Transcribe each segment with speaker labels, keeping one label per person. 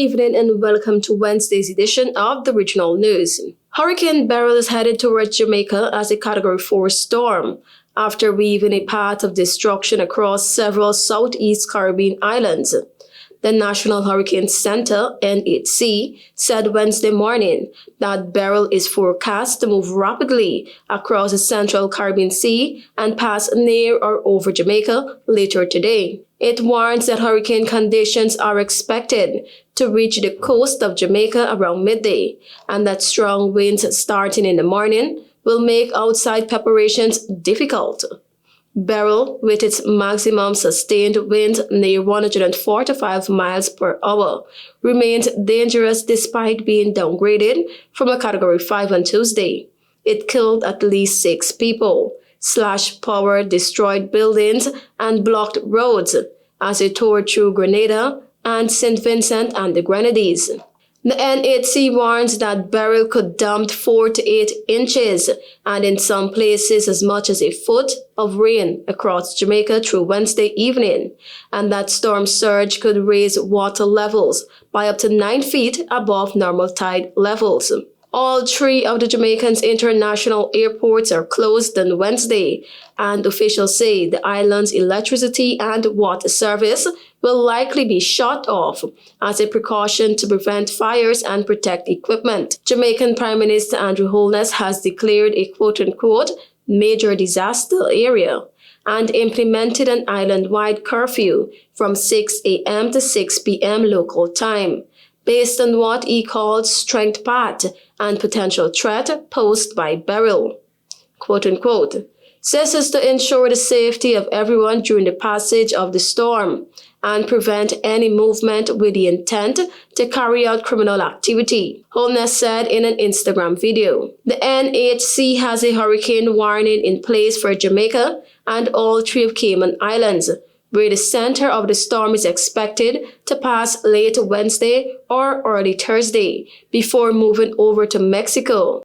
Speaker 1: evening and welcome to Wednesday's edition of the Regional News. Hurricane Beryl is headed towards Jamaica as a Category 4 storm after weaving a path of destruction across several southeast Caribbean islands. The National Hurricane Center, NHC, said Wednesday morning that Beryl is forecast to move rapidly across the central Caribbean Sea and pass near or over Jamaica later today. It warns that hurricane conditions are expected to reach the coast of Jamaica around midday, and that strong winds starting in the morning will make outside preparations difficult. Beryl, with its maximum sustained wind near 145 miles per hour, remains dangerous despite being downgraded from a Category 5 on Tuesday. It killed at least 6 people, slashed power, destroyed buildings, and blocked roads as it tore through Grenada and St. Vincent and the Grenadines. The NHC warns that Beryl could dump 4 to 8 inches and in some places as much as a foot of rain across Jamaica through Wednesday evening, and that storm surge could raise water levels by up to 9 feet above normal tide levels. All 3 of the Jamaican's international airports are closed on Wednesday, and officials say the island's electricity and water service will likely be shut off as a precaution to prevent fires and protect equipment. Jamaican Prime Minister Andrew Holness has declared a quote-unquote major disaster area and implemented an island-wide curfew from 6 a.m. to 6 p.m. local time, based on what he called strength path and potential threat posed by Beryl. Quote-unquote, this is to ensure the safety of everyone during the passage of the storm and prevent any movement with the intent to carry out criminal activity, Holness said in an Instagram video. The NHC has a hurricane warning in place for Jamaica and all 3 of Cayman Islands, where the center of the storm is expected to pass late Wednesday or early Thursday before moving over to Mexico.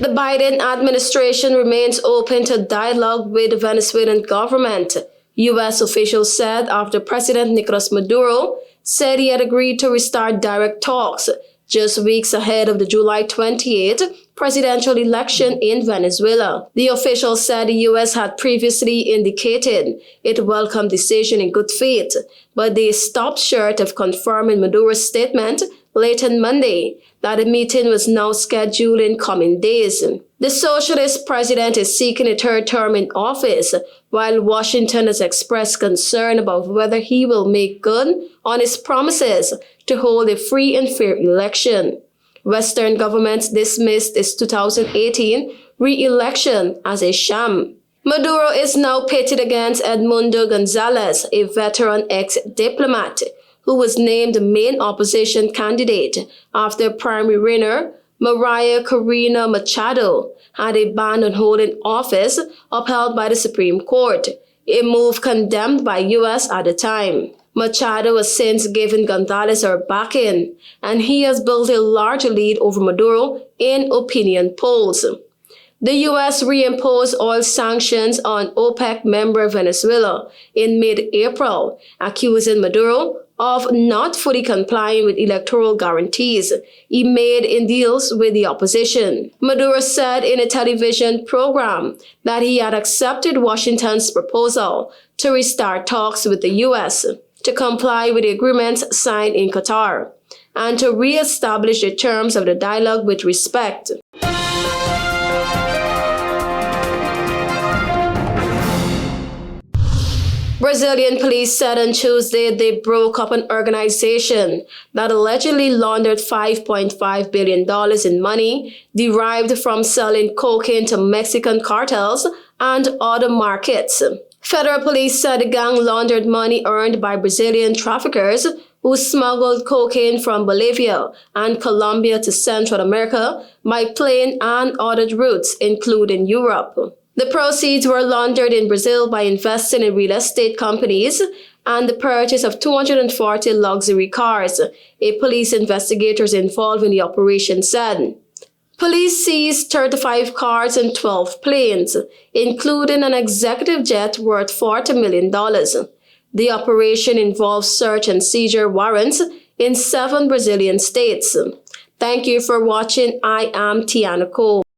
Speaker 1: The Biden administration remains open to dialogue with the Venezuelan government, U.S. officials said after President Nicolas Maduro said he had agreed to restart direct talks just weeks ahead of the July 28 presidential election in Venezuela. The official said the U.S. had previously indicated it welcomed the decision in good faith, but they stopped short of confirming Maduro's statement late on Monday that the meeting was now scheduled in coming days. The socialist president is seeking a 3rd term in office, while Washington has expressed concern about whether he will make good on his promises to hold a free and fair election. Western governments dismissed his 2018 re-election as a sham. Maduro is now pitted against Edmundo Gonzalez, a veteran ex-diplomat, who was named the main opposition candidate after primary winner Maria Corina Machado had a ban on holding office upheld by the Supreme Court, a move condemned by U.S. at the time. Machado has since given Gonzalez her backing, and he has built a large lead over Maduro in opinion polls. The U.S. reimposed oil sanctions on OPEC member Venezuela in mid-April, accusing Maduro of not fully complying with electoral guarantees he made in deals with the opposition. Maduro said in a television program that he had accepted Washington's proposal to restart talks with the U.S. to comply with the agreements signed in Qatar and to re-establish the terms of the dialogue with respect. Brazilian police said on Tuesday they broke up an organization that allegedly laundered $5.5 billion in money derived from selling cocaine to Mexican cartels and other markets. Federal police said the gang laundered money earned by Brazilian traffickers who smuggled cocaine from Bolivia and Colombia to Central America by plane and other routes, including Europe. The proceeds were laundered in Brazil by investing in real estate companies and the purchase of 240 luxury cars, a police investigators involved in the operation said. Police seized 35 cars and 12 planes, including an executive jet worth $40 million. The operation involves search and seizure warrants in 7 Brazilian states. Thank you for watching. I am TIANA.